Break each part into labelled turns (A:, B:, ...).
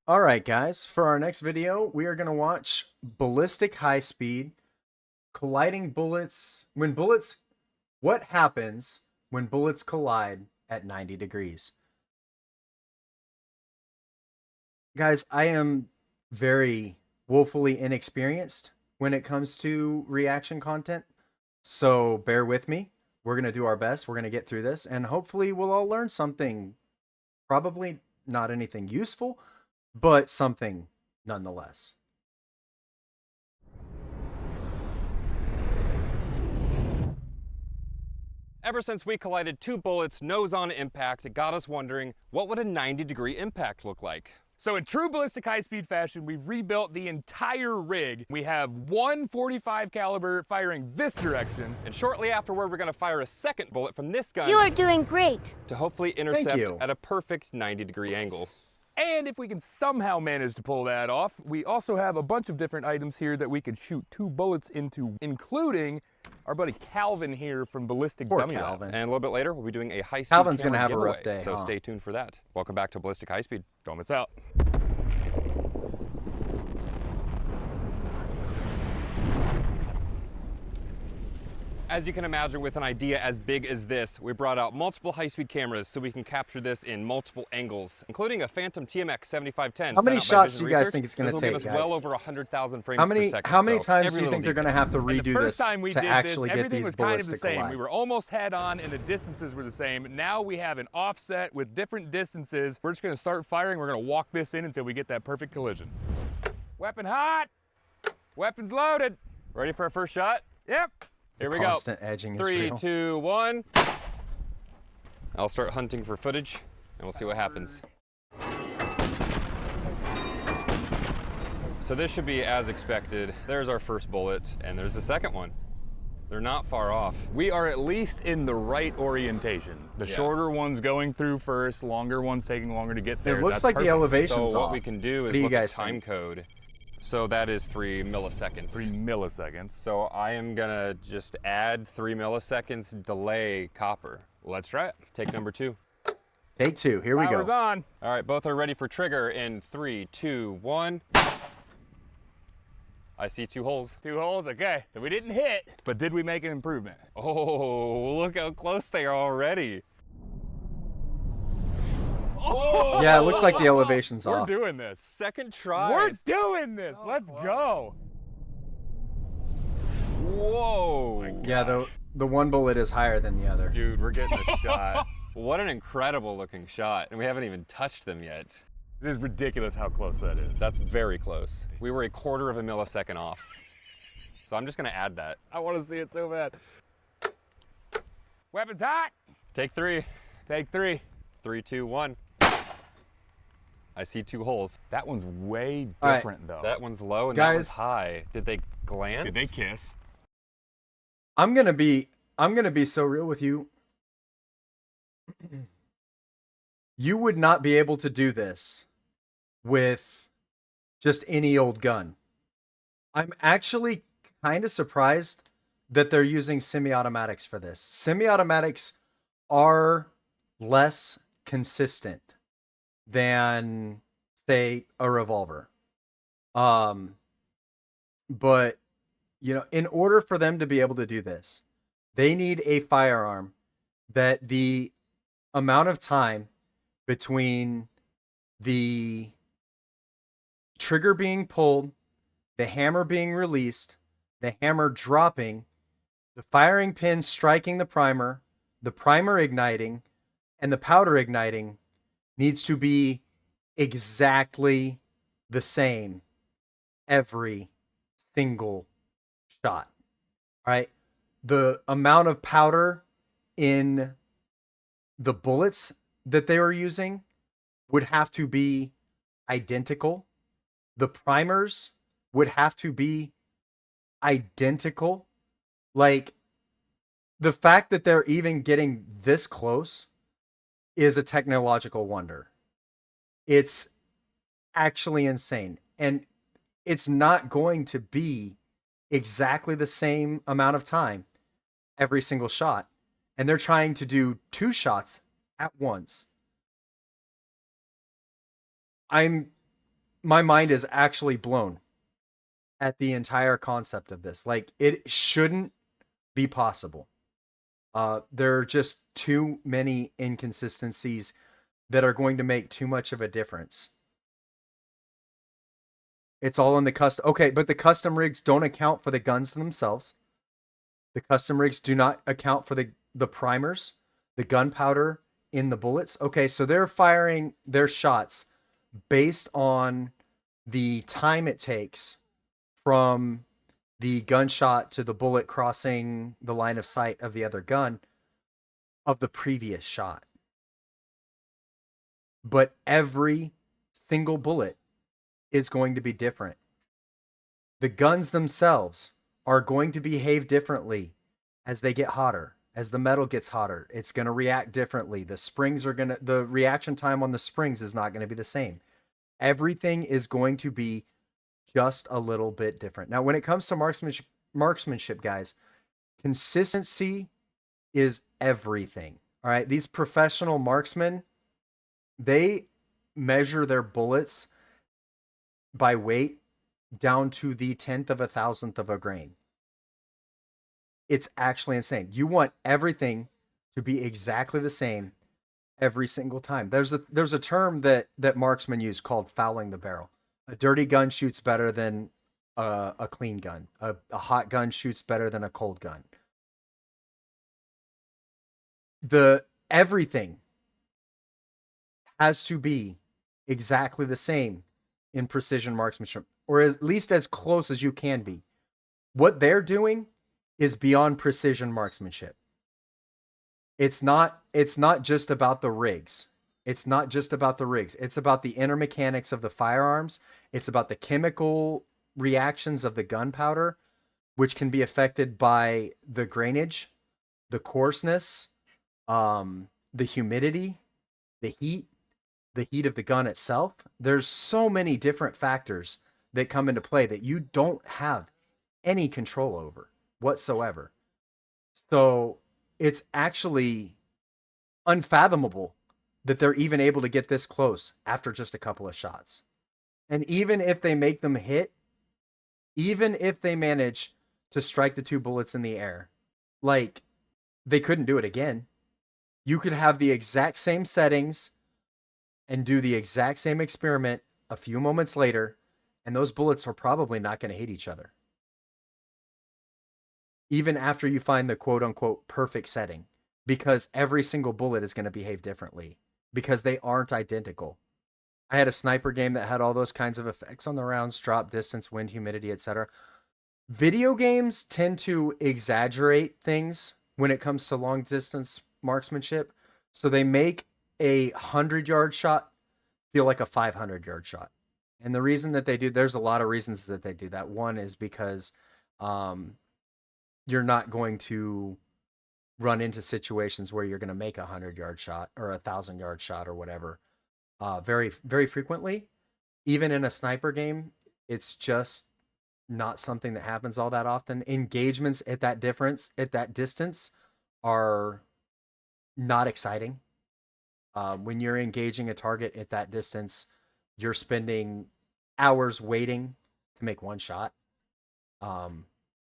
A: All right, guys, for our next video, we are going to watch Ballistic Highspeed, colliding bullets. What happens when bullets collide at 90 degrees? Guys, I am very woefully inexperienced when it comes to reaction content, so bear with me. We're going to do our best. We're going to get through this, and hopefully we'll all learn something. Probably not anything useful, but something nonetheless.
B: Ever since we collided two bullets nose on impact, it got us wondering, what would a 90-degree impact look like?
C: So in true ballistic high-speed fashion, we've rebuilt the entire rig. We have one .45 caliber firing this direction.
B: And shortly afterward, we're going to fire a second bullet from this gun.
D: You are doing great.
B: To hopefully intercept at a perfect 90-degree angle.
C: And if we can somehow manage to pull that off, we also have a bunch of different items here that we could shoot two bullets into, including our buddy Calvin here from Ballistic Dummy Lab.
A: Calvin.
B: And a little bit later, we'll be doing a high-speed
A: Calvin's going to
B: camera
A: have a rough
B: giveaway,
A: day,
B: so stay tuned for that. Welcome back to Ballistic Highspeed.
C: Don't miss out.
B: As you can imagine, with an idea as big as this, we brought out multiple high-speed cameras so we can capture this in multiple angles, including a Phantom TMX 7510.
A: How many shots do you guys think it's going to take,
B: This will give us well over 100,000 frames
A: How
B: per second.
A: many times do you think they're going to have to redo
C: the
A: this
C: first time we
A: to
C: did
A: actually
C: this,
A: get
C: everything
A: these
C: was kind
A: bullets
C: of the
A: to
C: same.
A: collide?
C: We were almost head on and the distances were the same. Now we have an offset with different distances. We're just going to start firing. We're going to walk this in until we get that perfect collision. Weapon hot. Weapons loaded.
B: Ready for our first shot?
C: Yep. Here we go.
A: Constant edging is
B: 3,
A: real.
B: 2, 1. I'll start hunting for footage, and we'll see what happens. So this should be as expected. There's our first bullet, and there's the second one. They're not far off.
C: We are at least in the right orientation. The shorter one's going through first, longer one's taking longer to get there.
A: It looks like the elevation's
B: So
A: off.
B: what we can do is look at time code. So that is 3 milliseconds.
C: 3 milliseconds.
B: So I am gonna just add 3 milliseconds delay copper.
C: Let's try it.
B: Take number 2.
A: Take 2, here we go.
C: Power's on.
B: All right, both are ready for trigger in 3, 2, 1. I see 2 holes.
C: 2 holes, okay. So we didn't hit, but did we make an improvement?
B: Oh, look how close they are already.
C: Oh!
A: Yeah, it looks like the elevation's
C: We're
A: off.
C: doing this.
B: Second try.
C: We're doing this. Let's go.
B: Whoa.
A: Yeah, the one bullet is higher than the other.
B: Dude, we're getting a shot. What an incredible looking shot. And we haven't even touched them yet.
C: It is ridiculous how close that is.
B: That's very close. We were a quarter of a millisecond off. So I'm just gonna add that.
C: I want to see it so bad. Weapons hot.
B: Take 3.
C: Take 3.
B: 3, 2, 1. I see 2 holes.
C: That one's way
A: All right.
C: different though.
B: That one's low and
A: Guys.
B: that one's high. Did they glance?
C: Did they kiss?
A: I'm gonna be so real with you. You would not be able to do this with just any old gun. I'm actually kind of surprised that they're using semi-automatics for this. Semi-automatics are less consistent than, say, a revolver. But you know, in order for them to be able to do this, they need a firearm that the amount of time between the trigger being pulled, the hammer being released, the hammer dropping, the firing pin striking the primer igniting, and the powder igniting needs to be exactly the same every single shot. All right. The amount of powder in the bullets that they were using would have to be identical. The primers would have to be identical. Like, the fact that they're even getting this close is a technological wonder. It's actually insane. And it's not going to be exactly the same amount of time every single shot. And they're trying to do 2 shots at once. I'm my mind is actually blown at the entire concept of this. Like, it shouldn't be possible. There are just too many inconsistencies that are going to make too much of a difference. It's all in the custom. Okay, but the custom rigs don't account for the guns themselves. The custom rigs do not account for the primers, the gunpowder in the bullets. Okay, so they're firing their shots based on the time it takes from the gunshot to the bullet crossing the line of sight of the other gun of the previous shot. But every single bullet is going to be different. The guns themselves are going to behave differently as they get hotter. As the metal gets hotter, it's going to react differently. The reaction time on the springs is not going to be the same. Everything is going to be just a little bit different. Now, when it comes to marksmanship, guys, consistency is everything. All right. These professional marksmen, they measure their bullets by weight down to the 10th of a thousandth of a grain. It's actually insane. You want everything to be exactly the same every single time. There's a term that marksmen use called fouling the barrel. A dirty gun shoots better than a clean gun. A hot gun shoots better than a cold gun. Everything has to be exactly the same in precision marksmanship, or at least as close as you can be. What they're doing is beyond precision marksmanship. It's not just about the rigs. It's not just about the rigs. It's about the inner mechanics of the firearms. It's about the chemical reactions of the gunpowder, which can be affected by the grainage, the coarseness, the humidity, the heat of the gun itself. There's so many different factors that come into play that you don't have any control over whatsoever. So it's actually unfathomable that they're even able to get this close after just a couple of shots. And even if they make them hit, even if they manage to strike the two bullets in the air, like, they couldn't do it again. You could have the exact same settings and do the exact same experiment a few moments later, and those bullets are probably not going to hit each other. Even after you find the quote unquote perfect setting, because every single bullet is going to behave differently because they aren't identical. I had a sniper game that had all those kinds of effects on the rounds, drop distance, wind, humidity, etc. Video games tend to exaggerate things when it comes to long distance marksmanship. So they make a 100-yard shot feel like a 500-yard shot. And the reason that they do, there's a lot of reasons that they do that. One is because you're not going to run into situations where you're going to make a 100-yard shot or a 1,000-yard shot or whatever very, very frequently. Even in a sniper game, it's just not something that happens all that often. Engagements at that distance are not exciting. When you're engaging a target at that distance, you're spending hours waiting to make one shot.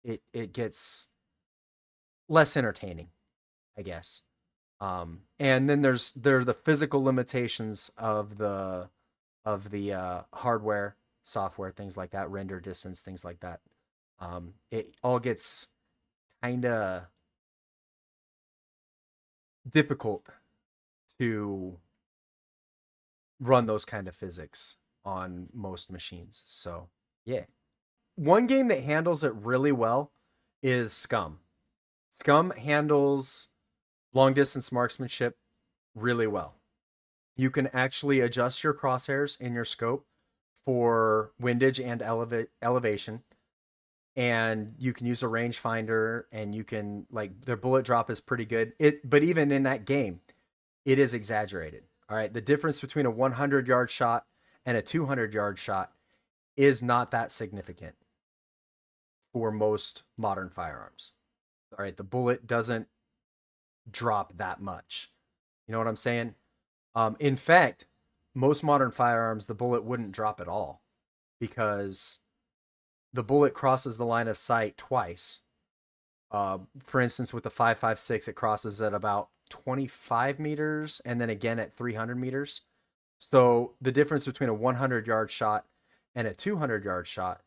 A: It gets less entertaining, I guess. And then there's the physical limitations of the hardware, software, things like that, render distance, things like that. It all gets kind of difficult to run those kind of physics on most machines. So yeah, one game that handles it really well is Scum. Scum handles long distance marksmanship really well. You can actually adjust your crosshairs in your scope for windage and elevation. And you can use a rangefinder, and you can, like, their bullet drop is pretty good. But even in that game, it is exaggerated. All right. The difference between a 100-yard shot and a 200-yard shot is not that significant for most modern firearms. All right. The bullet doesn't drop that much. You know what I'm saying? In fact, most modern firearms, the bullet wouldn't drop at all. because the bullet crosses the line of sight twice. For instance, with the 5.56, it crosses at about 25 meters and then again at 300 meters. So the difference between a 100-yard shot and a 200-yard shot,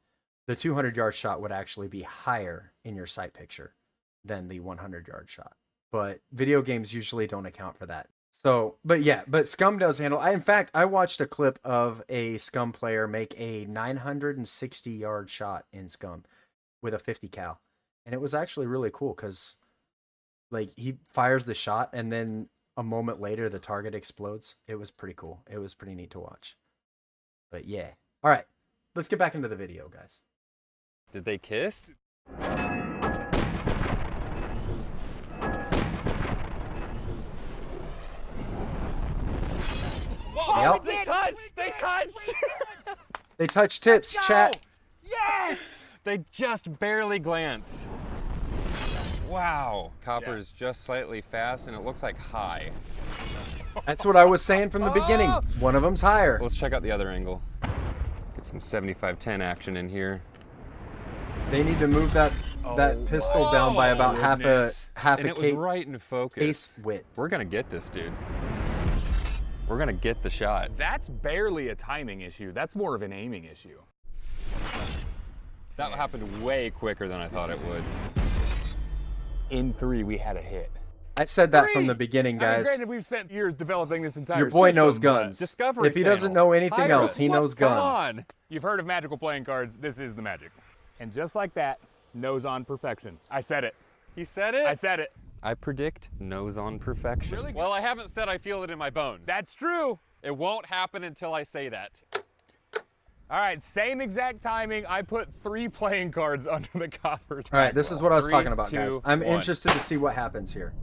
A: the 200-yard shot would actually be higher in your sight picture than the 100-yard shot. But video games usually don't account for that. So, but Scum does handle. In fact, I watched a clip of a Scum player make a 960-yard shot in Scum with a 50 cal. And it was actually really cool because like he fires the shot and then a moment later the target explodes. It was pretty cool. It was pretty neat to watch. But yeah. All right. Let's get back into the video, guys.
B: Did they kiss?
C: Whoa,
A: Yep.
C: They touched! They touched!
A: They touch tips, chat.
C: Yes!
B: They just barely glanced. Wow. Copper's just slightly fast and it looks like high.
A: That's what I was saying from the beginning. One of them's higher.
B: Let's check out the other angle. Get some 75-10 action in here.
A: They need to move that pistol down by about half a
B: And it was right in focus.
A: case width.
B: We're gonna get this, dude. We're gonna get the shot.
C: That's barely a timing issue. That's more of an aiming issue.
B: That happened way quicker than I thought it would.
C: In 3, we had a hit.
A: I said that from the beginning,
C: I mean,
A: guys.
C: granted, we've spent years developing this entire
A: Your boy
C: system,
A: knows
C: but
A: guns.
B: Discovery
A: If he doesn't
B: Channel.
A: know anything else, he knows
C: Come
A: guns.
C: on. You've heard of magical playing cards. This is the magic. And just like that, nose on perfection. I said it.
B: He said it?
C: I said it.
B: I predict nose on perfection.
C: Really?
B: Well, I haven't said I feel it in my bones.
C: That's true.
B: It won't happen until I say that.
C: All right, same exact timing. I put 3 playing cards under the coppers.
A: All right, this is what I was
B: 3,
A: talking about,
B: 2,
A: guys. I'm
B: 1.
A: interested to see what happens here.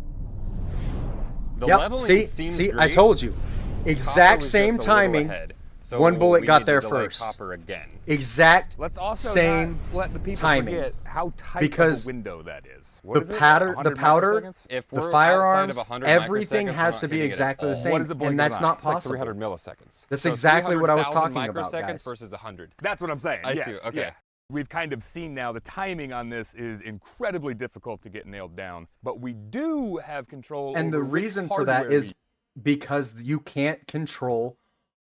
B: The
A: Yep,
B: leveling seems
A: see, I
B: great.
A: told you.
B: Copper
A: Exact
B: was
A: same
B: just a little
A: timing.
B: ahead. So
A: One bullet
B: we
A: got
B: need to
A: there
B: delay
A: first.
B: Copper again.
A: Exact
C: Let's also
A: same
C: not let the people
A: timing.
C: forget how tight
A: Because
C: of a window that is.
A: the
C: What is it,
A: powder, the
C: 100
A: powder,
C: microseconds?
B: If
A: the
B: we're outside
A: firearms,
B: of 100
A: everything
B: microseconds,
A: has
B: we're
A: to
B: not
A: be
B: hitting it at
A: exactly the
B: all.
A: same,
C: What is a blink
A: and
C: of
A: that's
C: an
A: not
C: eye?
B: It's like
A: possible.
B: 300 milliseconds.
A: That's
B: So
A: exactly what I was
B: 300,000
A: talking about,
B: microseconds
A: guys.
B: versus 100.
C: That's what I'm saying.
B: I
C: yes,
B: see, okay.
C: Yeah. We've kind of seen now the timing on this is incredibly difficult to get nailed down, but we do have control
A: And the
C: over which
A: reason for that
C: hardware
A: is because you can't control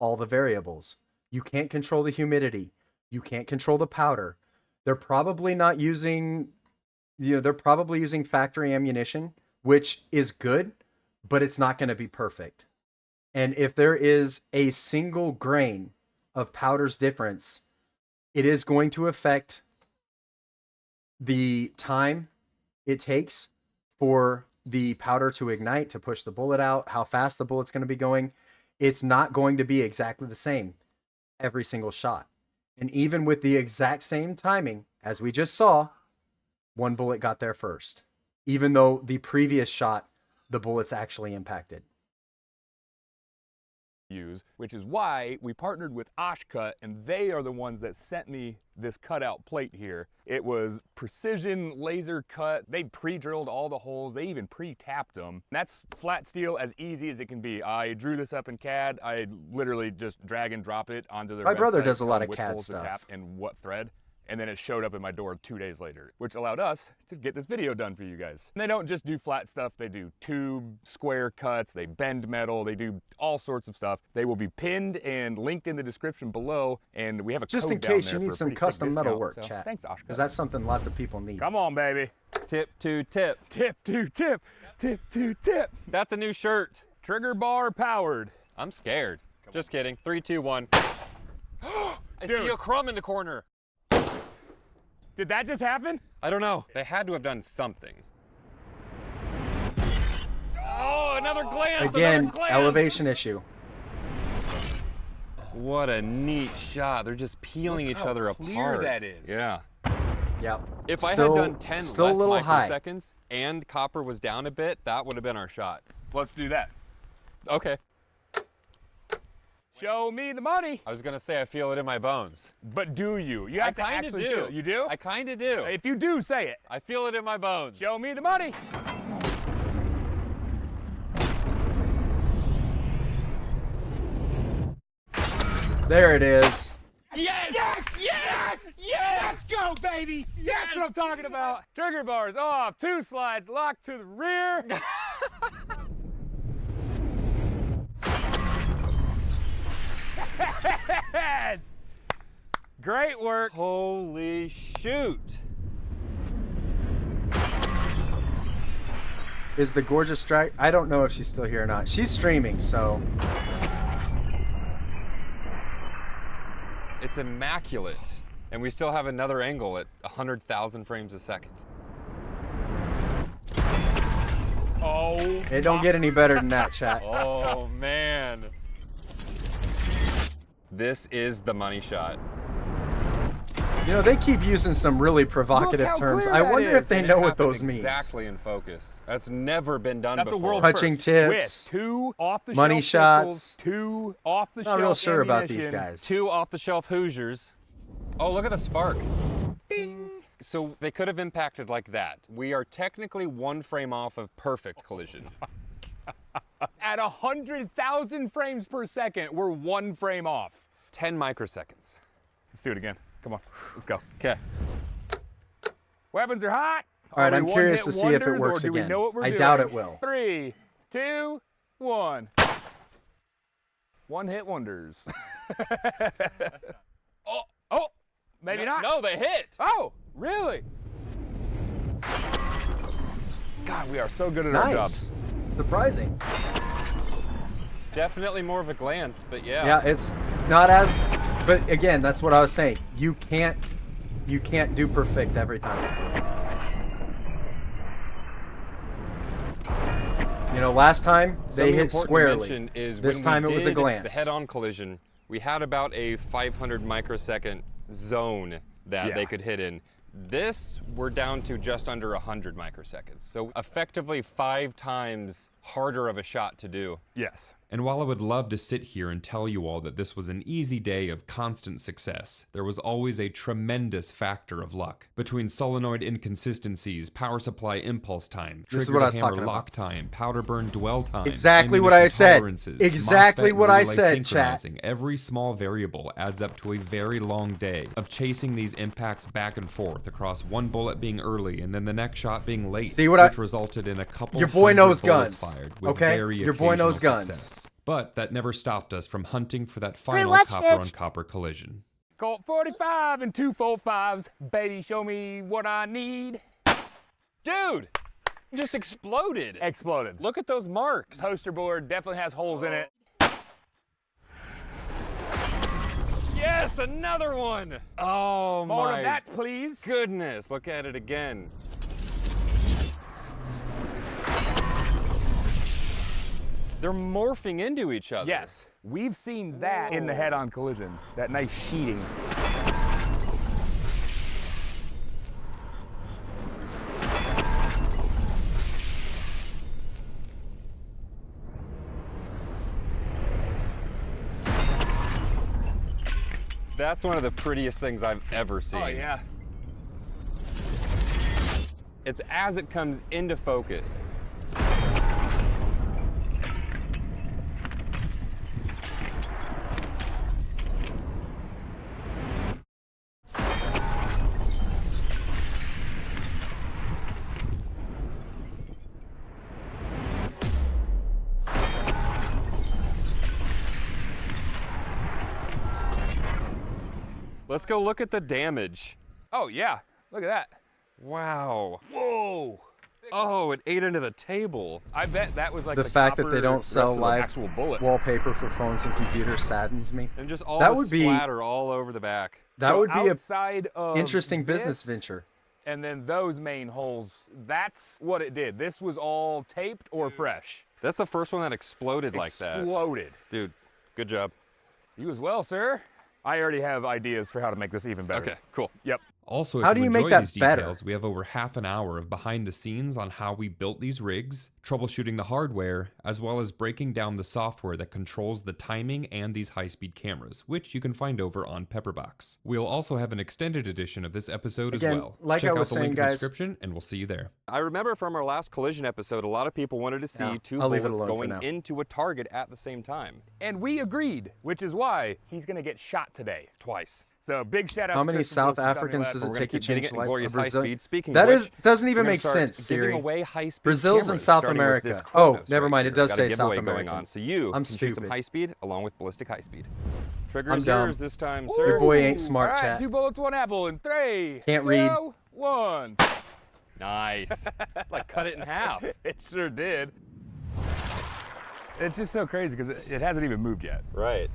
A: all the variables. You can't control the humidity. You can't control the powder. They're probably not using, they're probably using factory ammunition, which is good, but it's not going to be perfect. And if there is a single grain of powder's difference, it is going to affect the time it takes for the powder to ignite, to push the bullet out, how fast the bullet's going to be going. It's not going to be exactly the same every single shot. And even with the exact same timing, as we just saw, one bullet got there first, even though the previous shot, the bullets actually impacted.
C: use, which is why we partnered with Oshcut, and they are the ones that sent me this cutout plate here. It was precision laser cut. They pre-drilled all the holes. They even pre-tapped them. That's flat steel as easy as it can be. I drew this up in CAD. I literally just drag and drop it onto their
A: My brother
C: website
A: does a lot
C: on
A: of
C: which
A: CAD
C: holes to
A: stuff.
C: tap and what thread. And then it showed up at my door 2 days later, which allowed us to get this video done for you guys. And they don't just do flat stuff, they do tube, square cuts, they bend metal, they do all sorts of stuff. They will be pinned and linked in the description below, and we have a
A: Just
C: code
A: in
C: down
A: case
C: there
A: you
C: for
A: need
C: a
A: some
C: pretty sick
A: custom metal
C: discount.
A: work,
C: So,
A: chat.
C: thanks, Oshkosh.
A: Because that's something lots of people need.
C: Come on, baby.
B: Tip to tip.
C: Tip to tip, tip to tip.
B: That's a new shirt.
C: Trigger bar powered.
B: I'm scared. Just kidding. 3, 2, 1. I
C: Dude.
B: see a crumb in the corner.
C: Did that just happen?
B: I don't know. They had to have done something. Oh, another glance.
A: Again,
B: another glance.
A: elevation issue.
B: What a neat shot. They're just peeling
C: Look
B: each
C: how
B: other
C: clear
B: apart.
C: that is.
B: Yeah.
A: Yep.
B: If
A: Still-
B: I had done 10
A: still a
B: less
A: little high.
B: microseconds and copper was down a bit, that would have been our shot.
C: Let's do that.
B: Okay.
C: Show me the money.
B: I was going to say I feel it in my bones.
C: But do you? You
B: I
C: have to
B: kind of
C: actually
B: do.
C: feel it. You do?
B: I kind of do.
C: If you do, say it.
B: I feel it in my bones.
C: Show me the money.
A: There it is.
C: Yes! Yes! Yes! Yes! Let's go, baby! That's what I'm talking about. Trigger bars off, 2 slides locked to the rear. Yes! Great work.
B: Holy shoot.
A: Is the gorgeous drag? I don't know if she's still here or not. She's streaming, so.
B: It's immaculate. And we still have another angle at 100,000 frames a second.
C: Oh.
A: It don't get any better than that, chat.
B: Oh, man. This is the money shot.
A: You know, they keep using some really provocative
C: Look how
A: terms.
C: clear
A: I
C: that
A: wonder
C: is.
A: if they
B: And it
A: know what
B: happened
A: those mean.
B: Exactly in focus. That's never been done
C: That's
B: before.
C: a world
A: Touching
C: first.
A: tips.
C: With 2 off-the-shelf
A: Money
C: pistols,
A: shots.
C: 2 off-the-shelf
A: Not real sure about these
C: ammunition.
A: guys.
B: 2 off-the-shelf Hoosiers. Oh, look at the spark. Ding. So they could have impacted like that. We are technically 1 frame off of perfect collision.
C: At 100,000 frames per second, we're 1 frame off.
B: 10 microseconds.
C: Let's do it again. Come on, let's go.
B: Okay.
C: Weapons are hot.
A: All right,
C: Are
A: I'm
C: we
A: curious
C: one-hit
A: to see if it
C: wonders,
A: works
C: or do we
A: again.
C: know what we're
A: I
C: doing?
A: doubt it will.
C: 3, 2, 1. One-hit wonders. Oh, maybe not.
B: No, they hit.
C: Oh, really? God, we are so good at our job.
A: Nice. Surprising.
B: Definitely more of a glance, but yeah.
A: Yeah, it's not as. But again, that's what I was saying. You can't do perfect every time. You know, last time they hit squarely.
B: Is
A: this
B: when
A: time
B: we
A: it was a
B: did
A: glance.
B: The head-on collision, we had about a 500 microsecond zone that they could hit in. This, we're down to just under 100 microseconds. So effectively 5 times harder of a shot to do.
C: Yes.
D: And while I would love to sit here and tell you all that this was an easy day of constant success, there was always a tremendous factor of luck. Between solenoid inconsistencies, power supply impulse time,
A: This is
D: trigger
A: what I
D: to
A: was
D: hammer
A: talking about.
D: lock time, powder burn dwell time,
A: Exactly what I
D: ammunition
A: said.
D: tolerances,
A: Exactly
D: MOSFET
A: what I
D: relay
A: said, chat.
D: synchronizing. Every small variable adds up to a very long day of chasing these impacts back and forth across one bullet being early and then the next shot being late,
A: See what
D: which resulted in a couple
A: Your boy
D: hundred
A: knows
D: bullets
A: guns,
D: fired with
A: okay?
D: very
A: Your boy knows
D: occasional
A: guns.
D: success. But that never stopped us from hunting for that final
E: watch
D: copper-on-copper collision.
C: Colt 45 and 245s. Baby, show me what I need.
B: Dude, it just exploded.
C: Exploded.
B: Look at those marks.
C: Poster board definitely has holes in it.
B: Yes, another one. Oh
C: More
B: my
C: of that, please.
B: goodness. Look at it again. They're morphing into each other.
C: Yes, we've seen that in the head-on collision. That nice sheeting.
B: That's one of the prettiest things I've ever seen.
C: Oh yeah.
B: It's as it comes into focus. Let's go look at the damage.
C: Oh yeah. Look at that.
B: Wow.
C: Whoa.
B: Oh, it ate into the table.
C: I bet that was like
A: The fact that they
C: copper
A: don't sell
C: rest of the
A: live
C: actual bullet.
A: wallpaper for phones and computers saddens me.
B: And just all
A: That
B: the
A: would be-
B: splatter all over the back.
A: That
C: So
A: would be a
C: outside of
A: interesting business
C: this,
A: venture.
C: And then those main holes, that's what it did. This was all taped or fresh.
B: That's the first one that exploded like that.
C: Exploded.
B: Dude, good job.
C: You as well, sir. I already have ideas for how to make this even better.
B: Okay, cool.
C: Yep.
D: Also, if
A: How
D: you
A: do you
D: enjoy
A: make that
D: these
A: better?
D: details, we have over half an hour of behind the scenes on how we built these rigs, troubleshooting the hardware, as well as breaking down the software that controls the timing and these high-speed cameras, which you can find over on Pepperbox. We'll also have an extended edition of this episode
A: Again,
D: as well.
A: like
D: Check
A: I
D: out
A: was
D: the
A: saying,
D: link in the
A: guys-
D: description, and we'll see you there.
B: I remember from our last collision episode, a lot of people wanted to see
A: Yeah,
B: two
A: I'll leave it
B: bullets
A: alone for
B: going
A: now.
B: into a target at the same time.
C: And we agreed, which is why he's gonna get shot today.
B: Twice.
C: So big shout out
A: How
C: to
A: many
C: Chris from
A: South
C: Wilson Company
A: Africans
C: Lab.
A: does
B: We're
A: it
B: gonna
A: take to
B: keep getting
A: change
B: it
A: the
B: in
A: life
B: glorious
A: of Brazil?
B: high-speed. Speaking
A: That
B: of
A: is
B: which,
A: doesn't
B: we're
A: even
B: gonna
A: make
B: start
A: sense,
B: giving
A: Siri.
B: away high-speed
A: Brazil's in
B: cameras,
A: South
B: starting with
A: America.
B: this
A: Oh,
B: Chronos
A: never
B: right
A: mind, it
B: here.
A: does
B: Got
A: say
B: a
A: South
B: giveaway going
A: American.
B: on, so you
A: I'm
B: can shoot
A: stupid.
B: some high-speed along with ballistic high-speed.
A: I'm
B: Trigger's
A: dumb.
B: yours this time,
A: Your
B: sir.
A: boy ain't smart,
C: All right,
A: chat.
C: 2 bullets, 1 apple in 3,
A: Can't
C: 2,
A: read.
C: 1.
B: Nice. Like cut it in half.
C: It sure did. It's just so crazy because it hasn't even moved yet.
B: Right.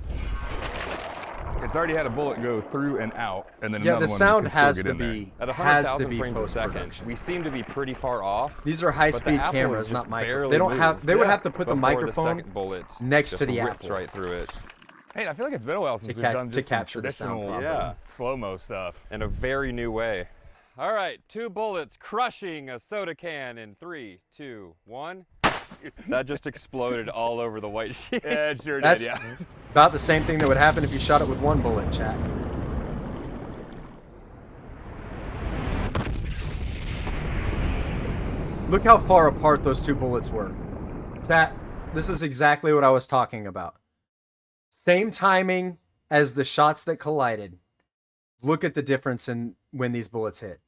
C: It's already had a bullet go through and out, and then
A: Yeah,
C: another
A: the
C: one
A: sound
C: can still
A: has
C: get
A: to
C: in there.
A: be
B: At
A: post
B: 100,000 frames a second,
A: production.
B: we seem to be pretty far off.
A: These are
B: but the
A: high-speed
B: apple
A: cameras,
B: is
A: not
B: just
A: micro.
B: barely
A: They don't have.
B: moved
A: They would
C: Yeah.
A: have to put the
B: before
A: microphone
B: second bullet
A: next
B: just
A: to the
B: rips
A: apple.
B: right through it.
C: Hey, I feel like it's been a while since
A: To
C: we've
A: ca-
C: done
A: to
C: just some
A: capture the sound
C: traditional
B: properly.
C: slow-mo stuff.
B: In a very new way. All right, 2 bullets crushing a soda can in 3, 2, 1. That just exploded all over the white sheet.
C: Yeah, it sure
A: That's
C: did, yeah.
A: about the same thing that would happen if you shot it with 1 bullet, chat. Look how far apart those 2 bullets were. Chat, this is exactly what I was talking about. Same timing as the shots that collided. Look at the difference in when these bullets hit.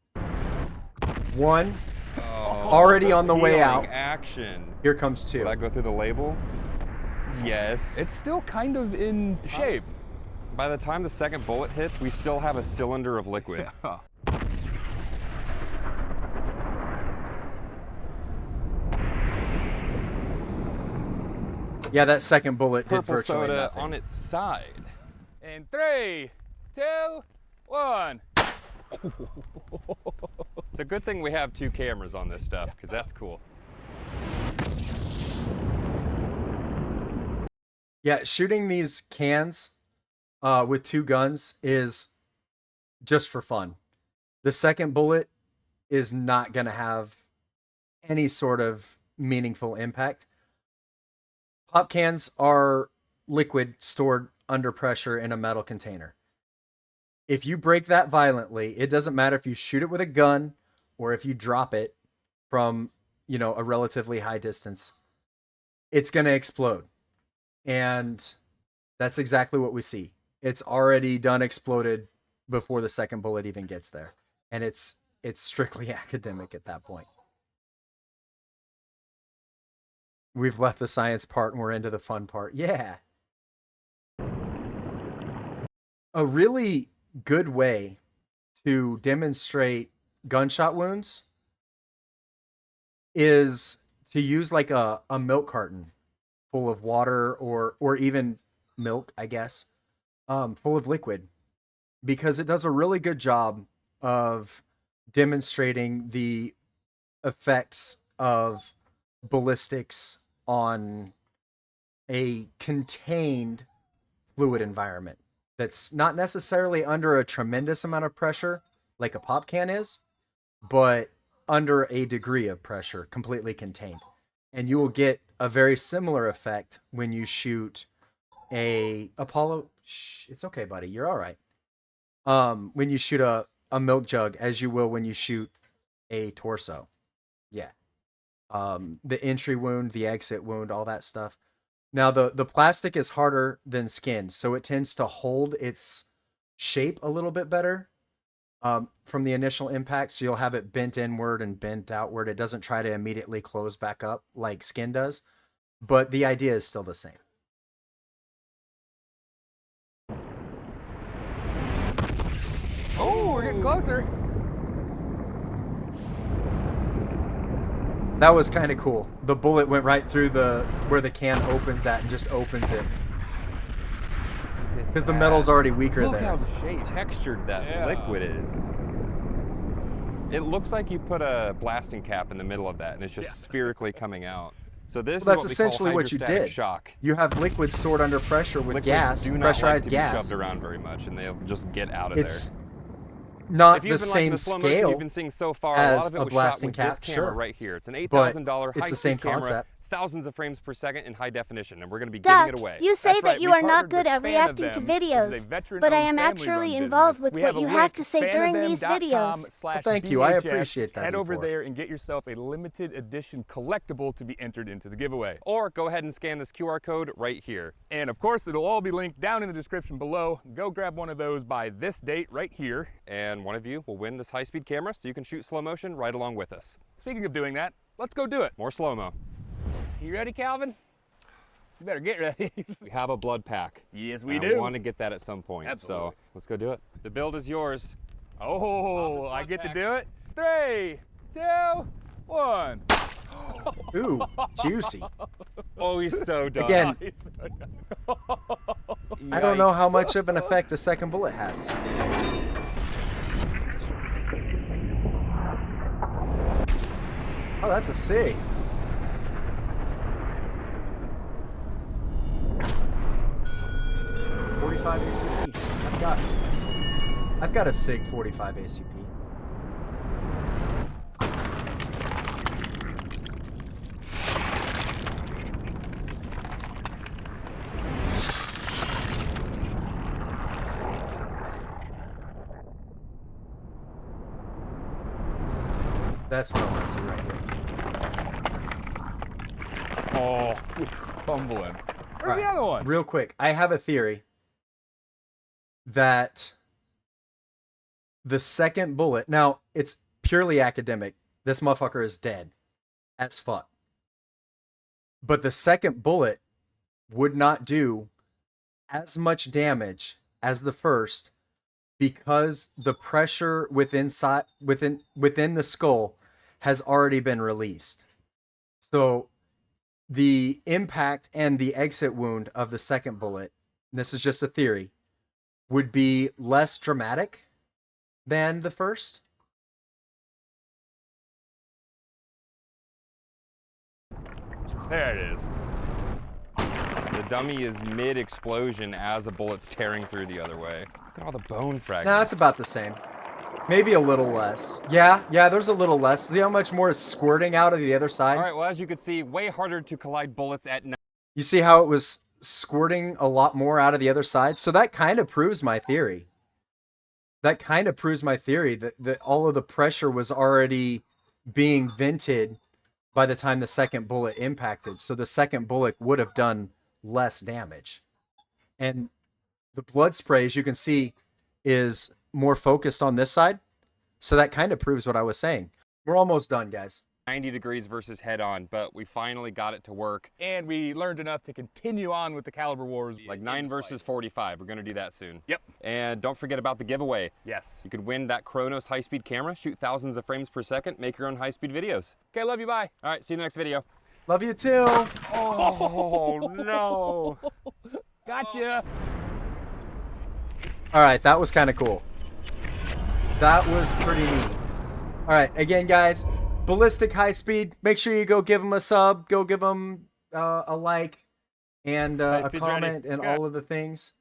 A: 1, already on the way
B: Healing
A: out.
B: Action.
A: Here comes 2.
B: Will that go through the label? Yes.
C: It's still kind of in shape.
B: By the time the second bullet hits, we still have a cylinder of liquid.
C: Yeah.
A: Yeah, that second bullet did
B: Purple
A: virtually
B: soda
A: nothing.
B: on its side.
C: In 3, 2, 1.
B: It's a good thing we have 2 cameras on this stuff, because that's cool.
A: Yeah, shooting these cans with 2 guns is just for fun. The second bullet is not going to have any sort of meaningful impact. Pop cans are liquid stored under pressure in a metal container. If you break that violently, it doesn't matter if you shoot it with a gun or if you drop it from, a relatively high distance, it's going to explode. And that's exactly what we see. It's already done exploded before the second bullet even gets there. And it's strictly academic at that point. We've left the science part and we're into the fun part. Yeah. A really good way to demonstrate gunshot wounds is to use like a milk carton full of water or even milk, I guess, full of liquid, because it does a really good job of demonstrating the effects of ballistics on a contained fluid environment that's not necessarily under a tremendous amount of pressure like a pop can is, but under a degree of pressure, completely contained. And you will get a very similar effect when you shoot a Apollo. It's okay, buddy. You're all right. When you shoot a milk jug, as you will when you shoot a torso. Yeah. The entry wound, the exit wound, all that stuff. Now, the plastic is harder than skin, so it tends to hold its shape a little bit better from the initial impact. So you'll have it bent inward and bent outward. It doesn't try to immediately close back up like skin does, but the idea is still the same.
C: Oh, we're getting closer.
A: That was kind of cool. The bullet went right through where the can opens at and just opens it. Because the metal's already weaker
B: Look how
A: there.
B: textured that liquid is. It looks like you put a blasting cap in the middle of that, and it's just spherically coming out. So this
A: Well,
B: is
A: that's
B: what we
A: essentially
B: call
A: what you
B: hydrostatic
A: did.
B: Shock.
A: You have liquid stored under pressure with
B: Liquids
A: gas,
B: do not
A: pressurized
B: like to
A: gas.
B: be shoved around very much, and they'll just get out of
A: It's
B: there.
A: not
B: If
A: the
B: you've been liking
A: same
B: the slow motion
A: scale
B: you've been seeing so far, a
A: as
B: lot of it
A: a
B: was shot
A: blasting
B: with
A: cap,
B: this camera
A: sure.
B: right here. It's an
A: But
B: $8,000
A: it's the
B: high-speed
A: same
B: camera,
A: concept.
B: thousands of frames per second in high definition, and we're going to be
E: Doc,
B: giving it away.
E: you say
C: That's
E: that
C: right,
E: you
C: we
E: are not
C: partnered
E: good
C: with
E: at reacting to
C: Fan of Them, which is a
E: videos,
C: veteran-owned
E: but I am
C: family-run
E: actually
C: business.
E: involved with
C: We
E: what
C: have a
E: you have
C: link,
E: to say during these videos.
C: fanofthem.com/BHS.
A: thank you. I appreciate that
C: Head over
A: before.
C: there and get yourself a limited edition collectible to be entered into the giveaway.
B: Or go ahead and scan this QR code right here.
C: And of course, it'll all be linked down in the description below. Go grab one of those by this date right here.
B: And one of you will win this high-speed camera so you can shoot slow motion right along with us.
C: Speaking of doing that, let's go do it.
B: More slow-mo.
C: You ready, Calvin? You better get ready.
B: We have a blood pack.
C: Yes, we
B: I
C: do.
B: want to get that at some point.
C: Absolutely.
B: So let's go do it. The build is yours.
C: Oh, I get to do it? 3, 2, 1.
A: Ooh, juicy.
B: Oh, he's so done.
A: Again, I don't know how
B: Yikes.
A: much of an effect the second bullet has. Oh, that's a SIG. .45 ACP. I've got a SIG 45 ACP. That's what I want to see right here.
C: Oh, it's stumbling. Where's the
A: Alright,
C: other one?
A: Real quick, I have a theory that the second bullet, now it's purely academic. This motherfucker is dead as fuck. But the second bullet would not do as much damage as the first because the pressure within the skull has already been released. So the impact and the exit wound of the second bullet, this is just a theory, would be less dramatic than the first.
C: There it is.
B: The dummy is mid-explosion as a bullet's tearing through the other way. Look at all the bone fragments.
A: No, it's about the same. Maybe a little less. Yeah, there's a little less. See how much more is squirting out of the other side?
B: All right, well, as you can see, way harder to collide bullets at night.
A: You see how it was squirting a lot more out of the other side? So that kind of proves my theory. That all of the pressure was already being vented by the time the second bullet impacted. So the second bullet would have done less damage. And the blood spray, as you can see, is more focused on this side. So that kind of proves what I was saying. We're almost done, guys.
B: 90 degrees versus head-on, but we finally got it to work.
C: And we learned enough to continue on with the caliber wars.
B: Like 9 versus 45. We're going to do that soon.
C: Yep.
B: And don't forget about the giveaway.
C: Yes.
B: You could win that Chronos high-speed camera, shoot thousands of frames per second, make your own high-speed videos.
C: Okay, love you, bye.
B: All right, see you in the next video.
A: Love you too.
B: Oh, no.
C: Gotcha.
A: All right, that was kind of cool. That was pretty neat. All right, again, guys, Ballistic Highspeed. Make sure you go give them a sub, go give them a like, and a
C: Highspeed's
A: comment,
C: ready.
A: and
C: Good.
A: all of the things.